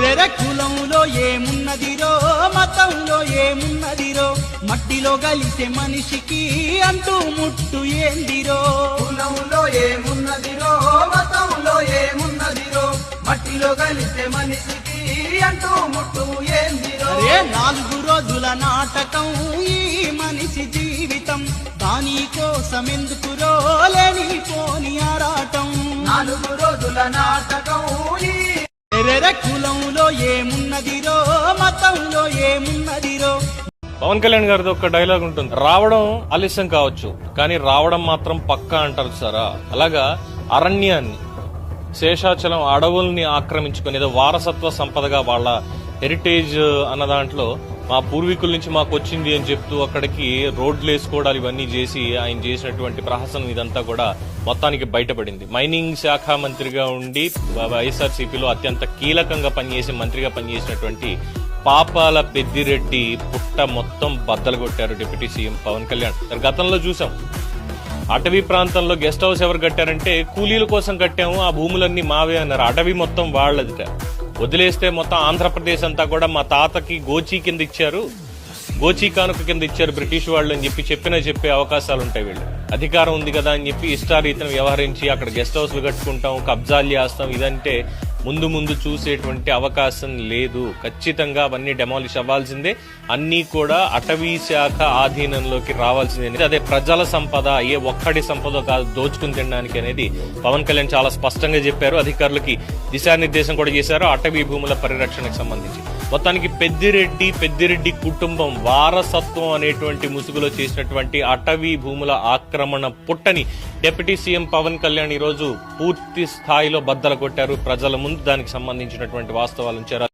ఎర్ర కులంలో ఏమున్నదిరో, మతంలో ఏమున్నదిరో, మట్టిలో కలిసే మనిషికి అంటూ ముట్టు ఏందిరో. కులంలో ఏమున్నదిరో, మతంలో ఏమున్నదిరో, మట్టిలో కలిసే మనిషికి అంటూ ముట్టు ఏందిరో. అరే 4 రోజుల నాటకం ఈ మనిషి జీవితం, దాని కోసమెందుకురో లేనిపోని ఆరాటం. 4 రోజుల నాటకం ఈ ఎర్ర కులంలో ఏమున్నదిరో, మతంలో ఏమున్నదిరో. పవన్ కళ్యాణ్ గారిది ఒక డైలాగ్ ఉంటుంది, రావడం ఆలస్యం కావచ్చు కానీ రావడం మాత్రం పక్కా అంటారు సారా. అలాగా అరణ్యాన్ని, శేషాచలం అడవుల్ని ఆక్రమించుకుని ఏదో వారసత్వ సంపదగా వాళ్ళ హెరిటేజ్ అన్న దాంట్లో మా పూర్వీకుల నుంచి మాకు వచ్చింది అని చెప్తూ అక్కడికి రోడ్లు వేసుకోవడాలు ఇవన్నీ చేసి ఆయన చేసినటువంటి ప్రహసనం ఇదంతా కూడా మొత్తానికి బయటపడింది. మైనింగ్ శాఖ మంత్రిగా ఉండి వైఎస్ఆర్సీపీలో అత్యంత కీలకంగా పనిచేసి మంత్రిగా పనిచేసినటువంటి పాపాల పెద్దిరెడ్డి పుట్ట మొత్తం బద్దలు కొట్టారు డిప్యూటీ సీఎం పవన్ కళ్యాణ్. గతంలో చూసాం, అటవీ ప్రాంతంలో గెస్ట్ హౌస్ ఎవరు కట్టారంటే కూలీల కోసం కట్టాము, ఆ భూములన్నీ మావే అన్నారు. అటవీ మొత్తం వాళ్ళదిట, వదిలేస్తే మొత్తం ఆంధ్రప్రదేశ్ అంతా కూడా మా తాతకి గోచీ కింద ఇచ్చారు, గోచీ కానుక కింద ఇచ్చారు బ్రిటిష్ వాళ్ళు అని చెప్పే అవకాశాలు ఉంటాయి. వీళ్ళు అధికారం ఉంది కదా అని చెప్పి ఇష్టారీతిని వ్యవహరించి అక్కడ గెస్ట్ హౌస్లు కట్టుకుంటాం, కబ్జాలు చేస్తాం, ఇదంటే ముందు చూసేటువంటి అవకాశం లేదు. ఖచ్చితంగా అవన్నీ డెమాలిష్ అవ్వాల్సిందే, అన్నీ కూడా అటవీ శాఖ ఆధీనంలోకి రావాల్సిందే. అదే ప్రజల సంపద, ఏ ఒక్కడి సంపద కాదు దోచుకుని తినడానికి అనేది పవన్ కళ్యాణ్ చాలా స్పష్టంగా చెప్పారు. అధికారులకి దిశానిర్దేశం కూడా చేశారు అటవీ భూముల పరిరక్షణకు సంబంధించి. మొత్తానికి పెద్దిరెడ్డి కుటుంబం వారసత్వం అనేటువంటి ముసుగులో చేసినటువంటి అటవీ భూముల ఆక్రమణ పుట్టని డిప్యూటీ సీఎం పవన్ కళ్యాణ్ ఈ రోజు పూర్తి స్థాయిలో బద్దలు కొట్టారు. ప్రజల ముందు దానికి సంబంధించినటువంటి వాస్తవాలు ఉంచారు.